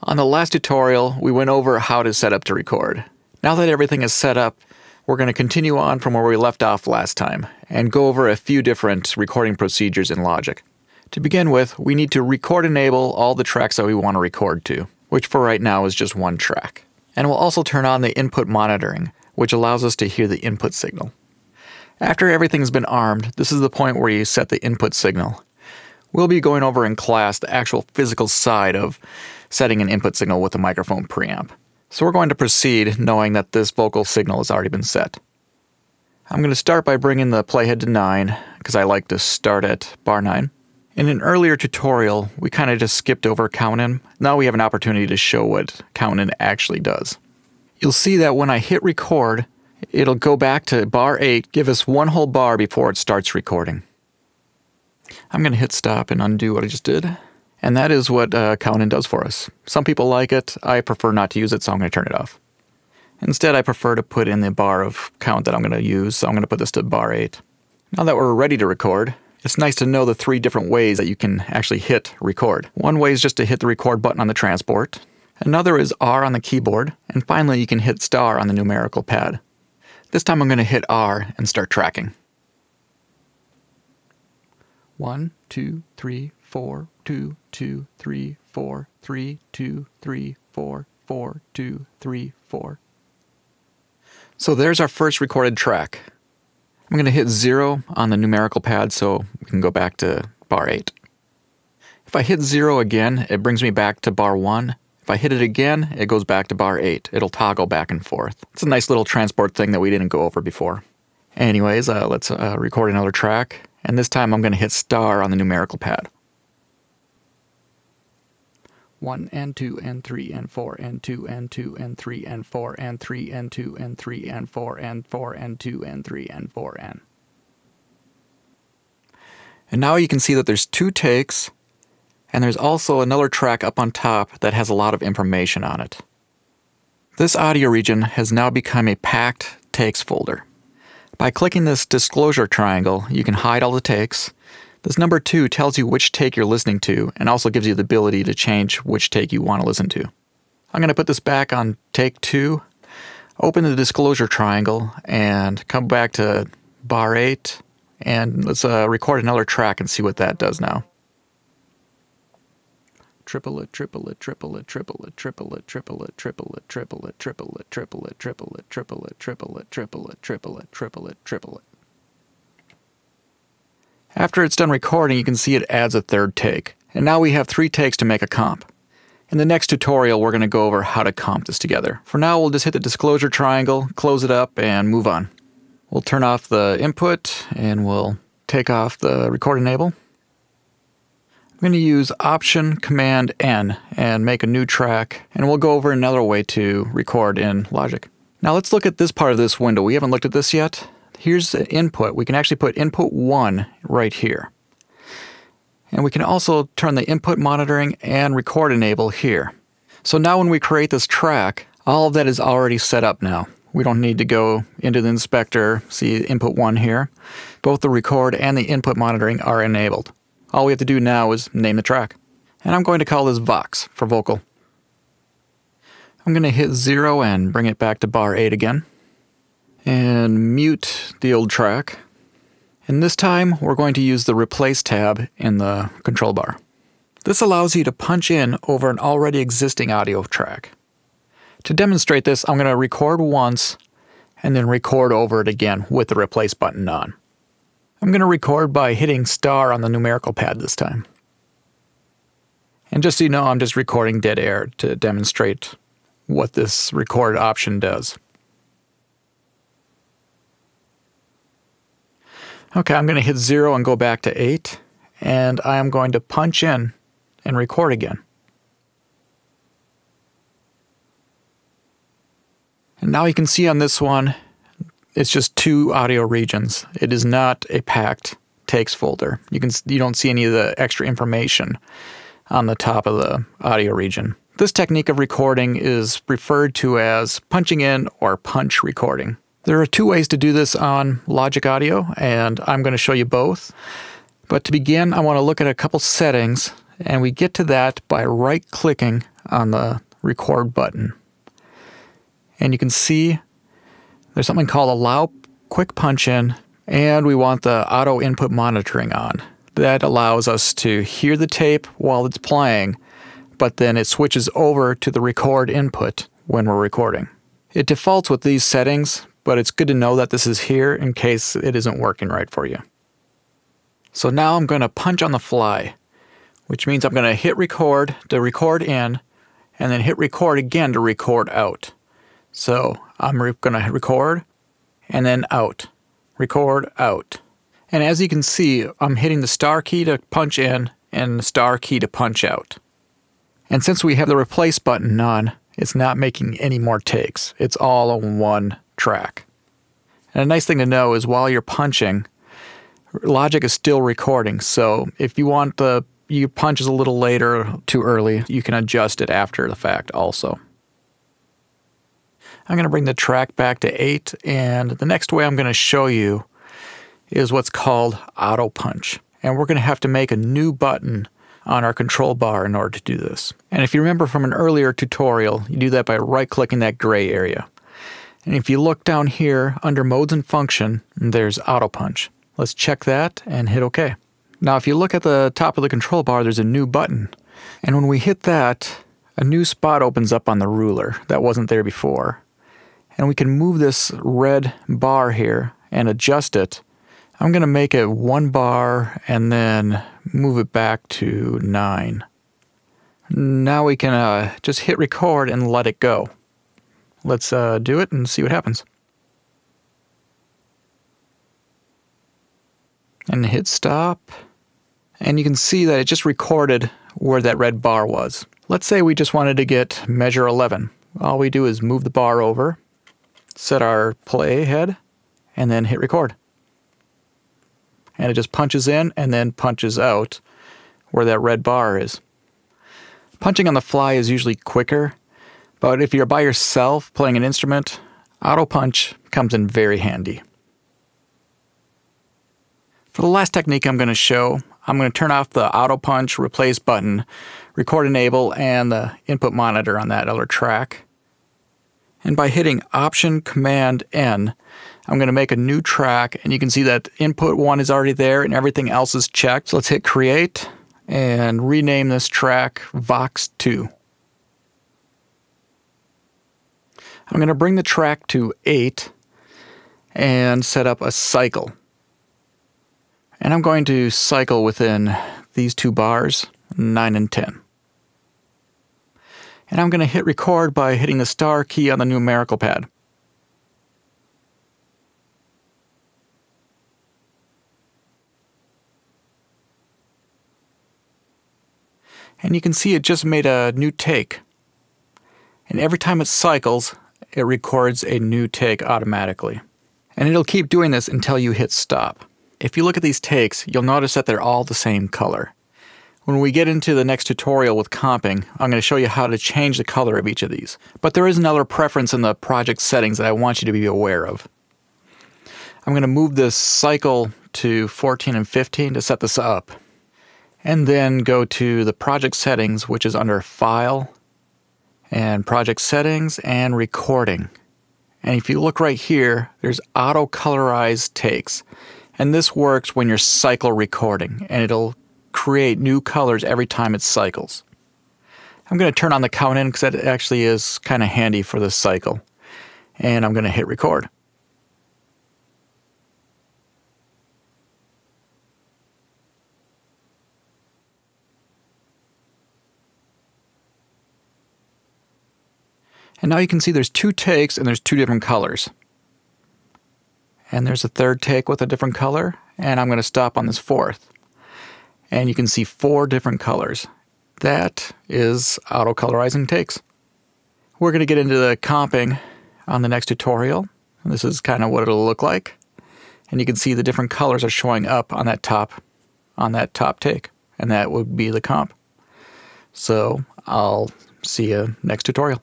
On the last tutorial, we went over how to set up to record. Now that everything is set up, we're going to continue on from where we left off last time and go over a few different recording procedures in Logic. To begin with, we need to record enable all the tracks that we want to record to, which for right now is just one track. And we'll also turn on the input monitoring, which allows us to hear the input signal. After everything's been armed, this is the point where you set the input signal. We'll be going over in class the actual physical side of setting an input signal with a microphone preamp. So we're going to proceed knowing that this vocal signal has already been set. I'm going to start by bringing the playhead to 9, because I like to start at bar 9. In an earlier tutorial, we kind of just skipped over count-in. Now we have an opportunity to show what count-in actually does. You'll see that when I hit record, it'll go back to bar 8, give us one whole bar before it starts recording. I'm going to hit stop and undo what I just did. And that is what count-in does for us. Some people like it. I prefer not to use it, so I'm going to turn it off. Instead, I prefer to put in the bar of count that I'm going to use, so I'm going to put this to bar 8. Now that we're ready to record, it's nice to know the 3 different ways that you can actually hit record. One way is just to hit the record button on the transport. Another is R on the keyboard. And finally, you can hit star on the numerical pad. This time I'm going to hit R and start tracking. 1, 2, 3, 4, 2, 2, 3, 4, 3, 2, 3, 4, 4, 2, 3, 4. So there's our first recorded track. I'm going to hit 0 on the numerical pad so we can go back to bar 8. If I hit 0 again, it brings me back to bar 1. If I hit it again, it goes back to bar 8. It'll toggle back and forth. It's a nice little transport thing that we didn't go over before. Anyways, let's record another track. And this time I'm going to hit star on the numerical pad. 1 and 2 and 3 and 4 and 2 and 2 and 3 and 4 and 3 and 2 and 3 and 4 and 4 and 2 and 3 and 4 and. And now you can see that there's 2 takes, and there's also another track up on top that has a lot of information on it. This audio region has now become a packed takes folder. By clicking this disclosure triangle, you can hide all the takes. This number 2 tells you which take you're listening to and also gives you the ability to change which take you want to listen to. I'm going to put this back on take 2, open the disclosure triangle, and come back to bar 8, and let's record another track and see what that does now. Triplet, triplet, triplet, triplet, triplet, triplet, triplet, triplet, triplet, triplet, triplet, triplet, triplet, triplet, triplet, triplet, triplet. After it's done recording, you can see it adds a 3rd take. And now we have 3 takes to make a comp. In the next tutorial, we're going to go over how to comp this together. For now, we'll just hit the disclosure triangle, close it up, and move on. We'll turn off the input, and we'll take off the record enable. I'm going to use Option Command N and make a new track, and we'll go over another way to record in Logic. Now let's look at this part of this window. We haven't looked at this yet. Here's the input. We can actually put input 1 right here. And we can also turn the input monitoring and record enable here. So now when we create this track, all of that is already set up now. We don't need to go into the inspector, see input 1 here. Both the record and the input monitoring are enabled. All we have to do now is name the track. And I'm going to call this Vox for vocal. I'm going to hit 0 and bring it back to bar 8 again. And mute the old track. And this time we're going to use the Replace tab in the control bar. This allows you to punch in over an already existing audio track. To demonstrate this, I'm going to record once and then record over it again with the Replace button on. I'm going to record by hitting star on the numerical pad this time. And just so you know, I'm just recording dead air to demonstrate what this record option does. Okay, I'm going to hit 0 and go back to 8, and I am going to punch in and record again. And now you can see on this one, it's just 2 audio regions. It is not a packed takes folder. You don't see any of the extra information on the top of the audio region. This technique of recording is referred to as punching in or punch recording. There are 2 ways to do this on Logic Audio, and I'm going to show you both. But to begin, I want to look at a couple settings, and we get to that by right-clicking on the record button. And you can see there's something called allow quick punch in, and we want the auto input monitoring on. That allows us to hear the tape while it's playing, but then it switches over to the record input when we're recording. It defaults with these settings, but it's good to know that this is here in case it isn't working right for you. So now I'm going to punch on the fly, which means I'm going to hit record to record in, and then hit record again to record out. So I'm going to record, and then out. Record, out. And as you can see, I'm hitting the star key to punch in, and the star key to punch out. And since we have the replace button on, it's not making any more takes. It's all on one track. And a nice thing to know is while you're punching, Logic is still recording. So if you want your punches a little later, too early, you can adjust it after the fact also. I'm going to bring the track back to 8, and the next way I'm going to show you is what's called auto punch. And we're going to have to make a new button on our control bar in order to do this. And if you remember from an earlier tutorial, you do that by right-clicking that gray area. And if you look down here under modes and function, there's auto punch. Let's check that and hit OK. Now if you look at the top of the control bar, there's a new button. And when we hit that, a new spot opens up on the ruler that wasn't there before. And we can move this red bar here and adjust it. I'm going to make it 1 bar and then move it back to 9. Now we can just hit record and let it go. Let's do it and see what happens. And hit stop. And you can see that it just recorded where that red bar was. Let's say we just wanted to get measure 11. All we do is move the bar over, set our play head, and then hit record. And it just punches in and then punches out where that red bar is. Punching on the fly is usually quicker, but if you're by yourself playing an instrument, auto punch comes in very handy. For the last technique I'm going to show, I'm going to turn off the auto punch replace button, record enable, and the input monitor on that other track. And by hitting Option Command N, I'm going to make a new track, and you can see that input 1 is already there and everything else is checked. So let's hit create and rename this track Vox 2. I'm going to bring the track to 8 and set up a cycle. And I'm going to cycle within these 2 bars, 9 and 10. And I'm going to hit record by hitting the star key on the numerical pad. And you can see it just made a new take. And every time it cycles, it records a new take automatically. And it'll keep doing this until you hit stop. If you look at these takes, you'll notice that they're all the same color. When we get into the next tutorial with comping, I'm going to show you how to change the color of each of these. But there is another preference in the project settings that I want you to be aware of. I'm going to move this cycle to 14 and 15 to set this up. And then go to the project settings, which is under File, and Project Settings, and Recording. And if you look right here, there's Auto Colorize Takes. And this works when you're cycle recording, and it'll create new colors every time it cycles. I'm going to turn on the count in because that actually is kind of handy for this cycle. And I'm going to hit record. And now you can see there's 2 takes and there's 2 different colors. And there's a 3rd take with a different color, and I'm going to stop on this 4th. And you can see 4 different colors. That is auto-colorizing takes. We're going to get into the comping on the next tutorial. This is kind of what it'll look like. And you can see the different colors are showing up on that top take. And that would be the comp. So I'll see you next tutorial.